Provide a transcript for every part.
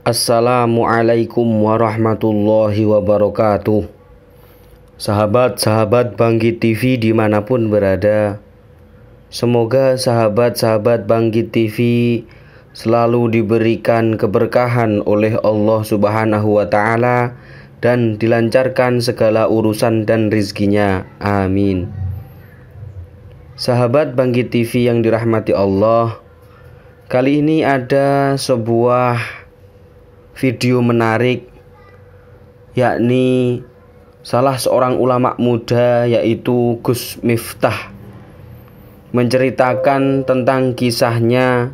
Assalamualaikum warahmatullahi wabarakatuh. Sahabat-sahabat Bangkit TV dimanapun berada, semoga sahabat-sahabat Bangkit TV selalu diberikan keberkahan oleh Allah Subhanahu wa Ta'ala dan dilancarkan segala urusan dan rizkinya. Amin. Sahabat Bangkit TV yang dirahmati Allah, kali ini ada sebuah video menarik, yakni salah seorang ulama muda yaitu Gus Miftah menceritakan tentang kisahnya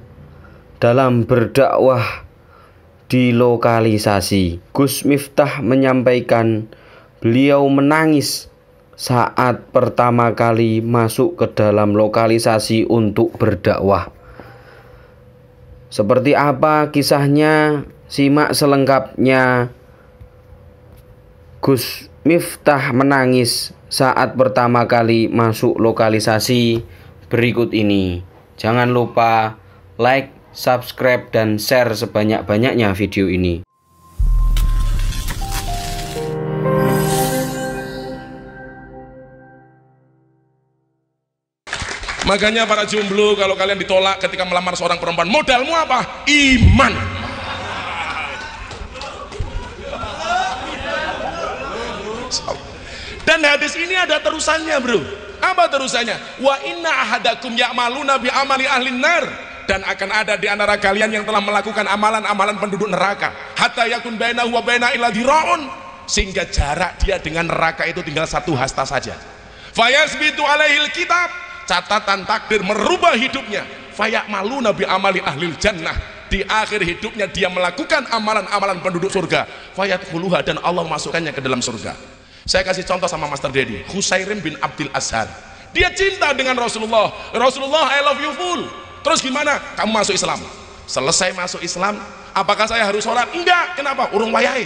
dalam berdakwah di lokalisasi. Gus Miftah menyampaikan beliau menangis saat pertama kali masuk ke dalam lokalisasi untuk berdakwah. Seperti apa kisahnya? Simak selengkapnya. Gus Miftah menangis saat pertama kali masuk lokalisasi berikut ini. Jangan lupa like, subscribe, dan share sebanyak-banyaknya video ini. Makanya para jomblo, kalau kalian ditolak ketika melamar seorang perempuan, modalmu apa? Iman. Dan hadis ini ada terusannya, bro. Apa terusannya? Wa inna ahadakum ya'maluna bi amali ahlin nar, dan akan ada di antara kalian yang telah melakukan amalan-amalan penduduk neraka, hatta yakun bainahu wa baina illa dhira'un, sehingga jarak dia dengan neraka itu tinggal satu hasta saja. Fayasbitu alaihil kitab, catatan takdir merubah hidupnya. Faya'maluna bi amali ahlil jannah, di akhir hidupnya dia melakukan amalan-amalan penduduk surga. Fayadkhuluha, dan Allah masukkannya ke dalam surga. Saya kasih contoh sama Master Dedi, Husairim bin Abdul Azhar. Dia cinta dengan Rasulullah. Rasulullah, I love you full. Terus gimana? Kamu masuk Islam. Selesai masuk Islam, apakah saya harus sholat? Enggak. Kenapa? Urung wayai.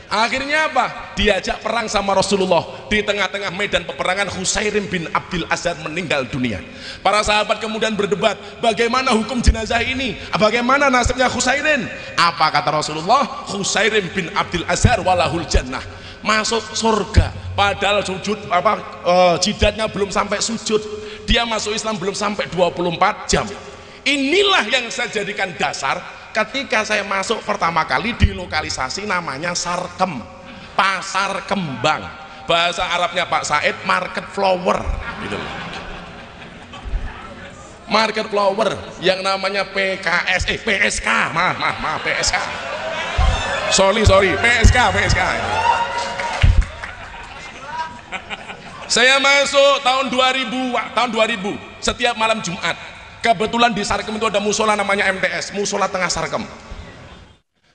Akhirnya apa? Diajak perang sama Rasulullah. Di tengah-tengah medan peperangan, Husairim bin Abdul Azhar meninggal dunia. Para sahabat kemudian berdebat, bagaimana hukum jenazah ini? Bagaimana nasibnya Husairin? Apa kata Rasulullah? Husairim bin Abdul Azhar walahul jannah, masuk surga. Padahal sujud jidatnya belum sampai sujud. Dia masuk Islam belum sampai 24 jam. Inilah yang saya jadikan dasar ketika saya masuk pertama kali di lokalisasi namanya Sarkem, pasar kembang. Bahasa Arabnya Pak Said, market flower gitu. Market flower yang namanya PSK, maaf PSK. Sorry, PSK. Saya masuk tahun 2000, setiap malam Jumat. Kebetulan di Sarkem itu ada musola namanya MTS, musola tengah Sarkem.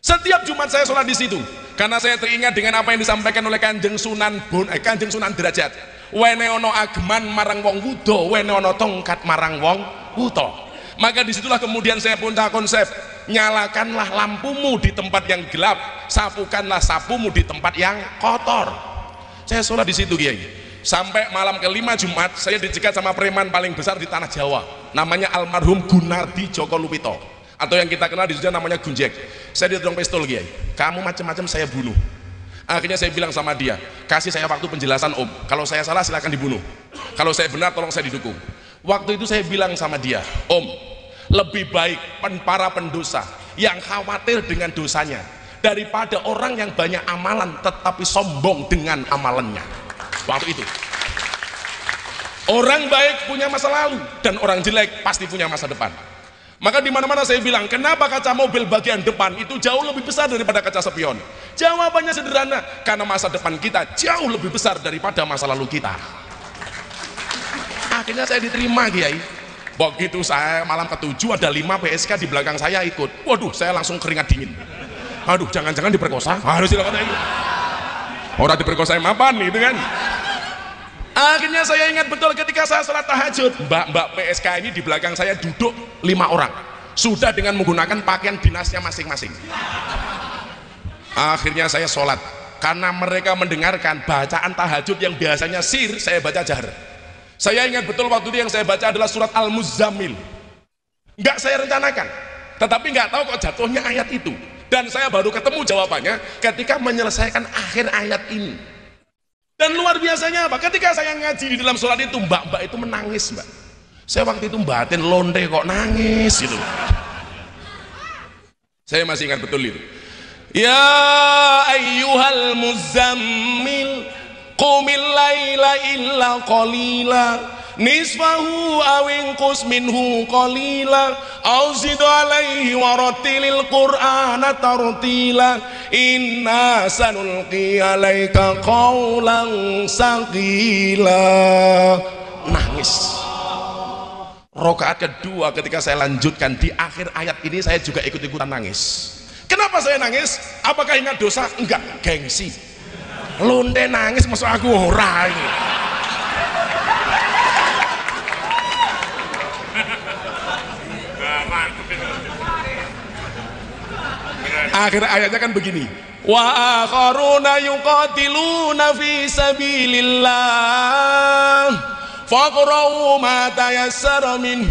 Setiap Jumat saya sholat di situ, karena saya teringat dengan apa yang disampaikan oleh Kanjeng Sunan Derajat. Wene ono ageman marang wong wudo, wene ono tongkat marang wong wuto. Maka disitulah kemudian saya punya konsep, nyalakanlah lampumu di tempat yang gelap, sapukanlah sapumu di tempat yang kotor. Saya sholat di situ, Kiai. Sampai malam kelima Jumat, saya dicegat sama preman paling besar di tanah Jawa, namanya almarhum Gunardi Joko Lupito, atau yang kita kenal di sana namanya Gunjek. Saya ditodong pistol, Kiai. Kamu macam-macam saya bunuh. Akhirnya saya bilang sama dia, kasih saya waktu penjelasan Om, kalau saya salah silakan dibunuh, kalau saya benar tolong saya didukung. Waktu itu saya bilang sama dia, Om, lebih baik para pendosa yang khawatir dengan dosanya daripada orang yang banyak amalan tetapi sombong dengan amalannya. Waktu itu orang baik punya masa lalu dan orang jelek pasti punya masa depan. Maka di mana-mana saya bilang, kenapa kaca mobil bagian depan itu jauh lebih besar daripada kaca spion? Jawabannya sederhana, karena masa depan kita jauh lebih besar daripada masa lalu kita. Akhirnya saya diterima, Kiai. Begitu saya malam ke-7 ada 5 PSK di belakang saya ikut. Waduh, saya langsung keringat dingin. Aduh, jangan-jangan diperkosa? Harus silakan ikut. Orang diperkosa mapan itu kan. Akhirnya saya ingat betul ketika saya sholat tahajud, mbak PSK ini di belakang saya duduk 5 orang, sudah dengan menggunakan pakaian dinasnya masing-masing. Akhirnya saya sholat, karena mereka mendengarkan bacaan tahajud yang biasanya sir, saya baca jahar. Saya ingat betul waktu itu yang saya baca adalah surat Al-Muzammil. Enggak saya rencanakan, tetapi nggak tahu kok jatuhnya ayat itu. Dan saya baru ketemu jawabannya ketika menyelesaikan akhir ayat ini. Dan luar biasanya apa? Ketika saya ngaji di dalam sholat itu, mbak-mbak itu menangis, mbak. Saya waktu itu batin londe kok nangis gitu. Saya masih ingat betul itu. Ya ayyuhal muzammil qumil laila illa qalila nisfahu aw inqus minhu qalila aw zid alaihi warattilil qur'ana tartila inna sanulqi alaika qawlan saqila. Nangis. Rakaat kedua ketika saya lanjutkan di akhir ayat ini saya juga ikut-ikutan nangis. Kenapa saya nangis? Apakah ingat dosa? Enggak, gengsi. Londe nangis masuk aku ora ini. Akhir ayatnya kan begini. Wa akharuna yuqatiluna fi sabilillah faqra'u ma tayassara min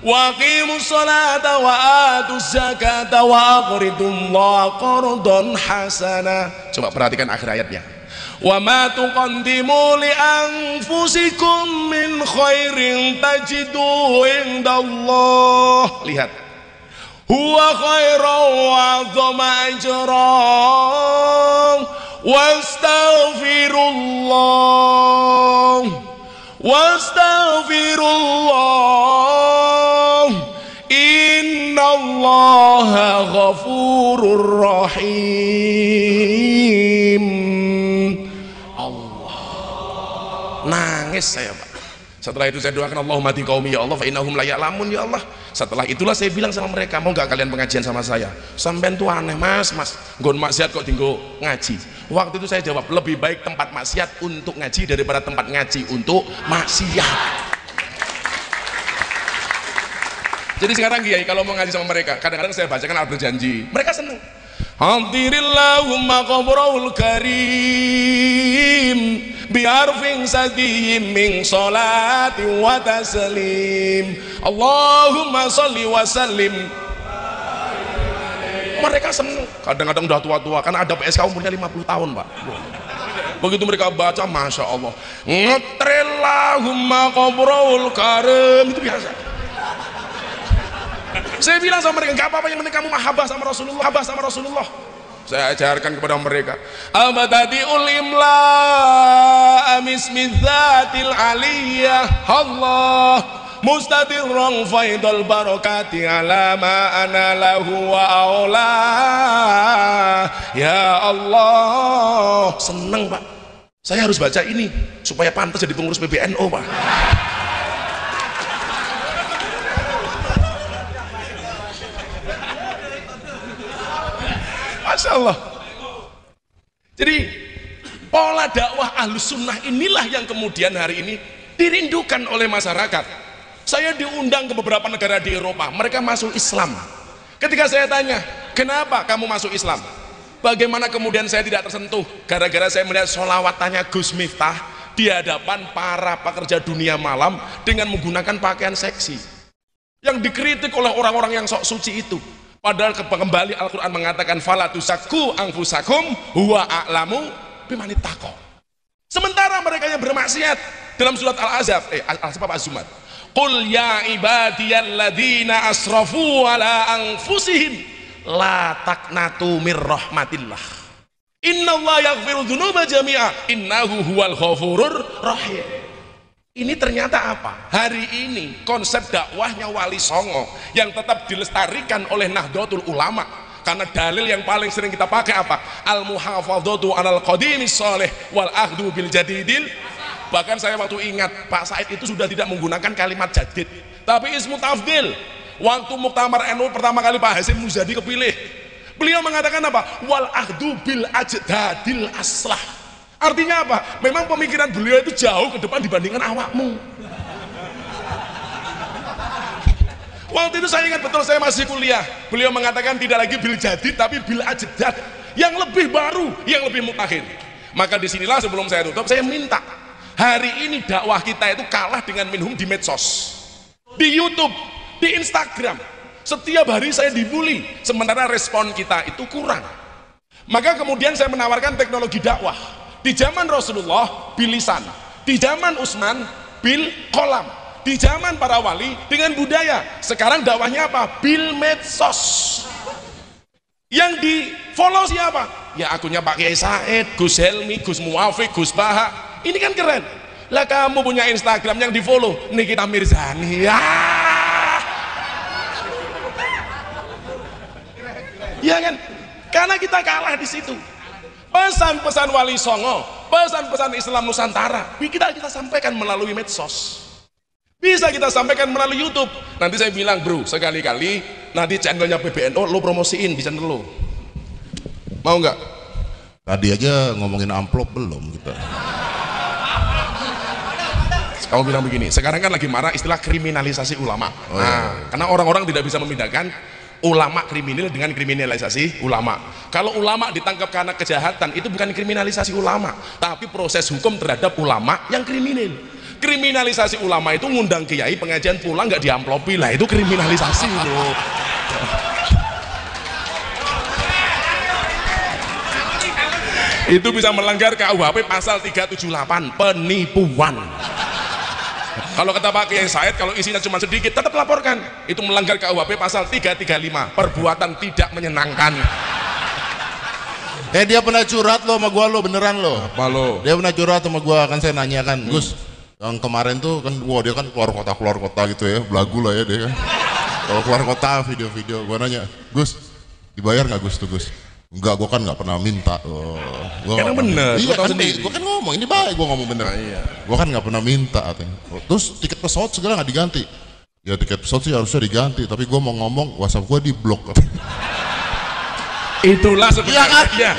wa aqimus salata wa atuz zakata wa aqridullaha qardan hasana. Coba perhatikan akhir ayatnya. Wa ma tuqaddimu li anfusikum min khairin tajidu indallah. Lihat. Huwa khairan wa 'azama ajran wastaghfirullah innallaha ghafurur rahim. Allah, nangis saya, Pak. Setelah itu saya doakan Allahumma hdi qaumi ya Allah fa innahum la ya'lamun ya Allah. Setelah itulah saya bilang sama mereka, mau nggak kalian pengajian sama saya? Sampean tuh aneh mas, nggon maksiat kok tinggal ngaji. Waktu itu saya jawab, lebih baik tempat maksiat untuk ngaji daripada tempat ngaji untuk maksiat. Jadi sekarang Kiai kalau mau ngaji sama mereka, kadang-kadang saya bacakan al berjanji, mereka seneng. Hadirillahumma qabrul karim biarfin sadiyim min salati wa taslim Allahumma salli wa sallim. Mereka seneng. Kadang-kadang udah tua-tua, karena ada PSK umurnya 50 tahun Pak. Begitu mereka baca, Masya Allah, ngetrillahumma qabrul karim, itu biasa. Saya bilang sama mereka, gak apa-apa, yang penting kamu mahabbah sama Rasulullah, mahabbah sama Rasulullah. Saya ajarkan kepada mereka, abadadiul imla amismidzatil aliyah Allah mustadirran faidul barakati ala ma ana lahu wa aula. Ya Allah, seneng Pak, saya harus baca ini supaya pantas jadi pengurus PBNU Pak. Masya Allah. Jadi pola dakwah ahlus sunnah inilah yang kemudian hari ini dirindukan oleh masyarakat. Saya diundang ke beberapa negara di Eropa, mereka masuk Islam. Ketika saya tanya, kenapa kamu masuk Islam? Bagaimana kemudian saya tidak tersentuh? Gara-gara saya melihat sholawatannya Gus Miftah di hadapan para pekerja dunia malam dengan menggunakan pakaian seksi, yang dikritik oleh orang-orang yang sok suci itu. Padahal kembali Al-Quran mengatakan fala tusakku anfusakum huwa a'lamu bimani taqwa. Sementara mereka yang bermaksiat dalam surat Al-Ahzab, Az-Zumar, qul ya ibadiyalladzina asrafu ala anfusihim la taqnatu mir rahmatillah innallaha yaghfiru dzunuba jami'a innahu huwal ghafurur rahim. Ini ternyata apa? Hari ini konsep dakwahnya Wali Songo yang tetap dilestarikan oleh Nahdlatul Ulama, karena dalil yang paling sering kita pakai apa? Al-muhafadzatu 'alal qadimis shalih wal akhdu bil jadidil. Bahkan saya waktu ingat Pak Said itu sudah tidak menggunakan kalimat jadid, tapi ismu tafdil. Waktu Muktamar NU pertama kali Pak Hasyim Muzadi kepilih, beliau mengatakan apa? Wal akhdu bil ajdadil aslah. Artinya apa? Memang pemikiran beliau itu jauh ke depan dibandingkan awakmu. Waktu itu saya ingat betul, saya masih kuliah. Beliau mengatakan tidak lagi bil jadid tapi bil ajdad, yang lebih baru, yang lebih mutakhir. Maka disinilah sebelum saya tutup, saya minta hari ini dakwah kita itu kalah dengan minhum di medsos, di YouTube, di Instagram. Setiap hari saya dibully, sementara respon kita itu kurang. Maka kemudian saya menawarkan teknologi dakwah. Di zaman Rasulullah bil lisan, di zaman Utsman bil kolam, di zaman para wali dengan budaya. Sekarang dakwahnya apa? Bil medsos. Yang di follow siapa? Ya akunnya Pak Kiai Said, Gus Helmi, Gus Muwafiq, Gus Baha. Ini kan keren. Lah kamu punya Instagram yang di follow Nikita Mirzani. Ya kan? Karena kita kalah di situ. Pesan-pesan Wali Songo, pesan-pesan Islam Nusantara, kita sampaikan melalui medsos. Bisa kita sampaikan melalui YouTube. Nanti saya bilang, bro, sekali-kali nanti channelnya PBNU lo promosiin di channel lo. Mau nggak? Tadi aja ngomongin amplop belum kita. Kamu bilang begini, sekarang kan lagi marah istilah kriminalisasi ulama. Karena orang-orang tidak bisa membedakan ulama kriminal dengan kriminalisasi ulama. Kalau ulama ditangkap karena kejahatan, itu bukan kriminalisasi ulama, tapi proses hukum terhadap ulama yang kriminal. Kriminalisasi ulama itu ngundang kiai pengajian pulang nggak diamplopi, lah itu kriminalisasi loh. Itu bisa melanggar KUHP pasal 378 penipuan. Kalau kata Pak Kiai Said, kalau isinya cuma sedikit tetap laporkan, itu melanggar KUHP pasal 335 perbuatan tidak menyenangkan. Dia pernah curhat lo sama gua lo, beneran lo. Apa lo? Dia pernah curhat sama gua, kan saya nanya kan, Gus, yang kemarin tuh kan, wah dia kan keluar kota gitu ya, belagu lah ya dia kan. Kalau keluar kota video-video, gua nanya, Gus, dibayar nggak Gus tuh Gus? Enggak, gua kan nggak pernah minta. Karena bener, iya kan, gua kan ngomong, ini baik gua ngomong bener. Iya. Gua kan nggak pernah minta katanya. Terus tiket pesawat segala nggak diganti. Ya tiket pesawat sih harusnya diganti, tapi gua mau ngomong WhatsApp gua di blok. Itulah sebenarnya. Iya kan? Ya.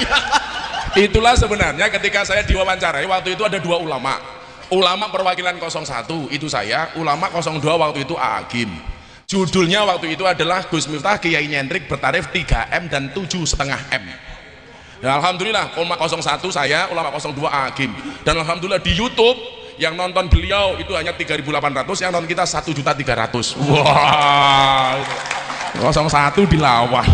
Itulah sebenarnya ketika saya diwawancarai waktu itu ada dua ulama. Ulama perwakilan 01 itu saya, ulama 02 waktu itu Agim. Judulnya waktu itu adalah Gus Miftah Kiai Nyentrik bertarif 3M dan 7,5 M. Ya, alhamdulillah ulama 01 saya, ulama 02 Agim. Dan alhamdulillah di YouTube yang nonton beliau itu hanya 3.800, yang nonton kita 1.300.000. Wah. 01 dilawan.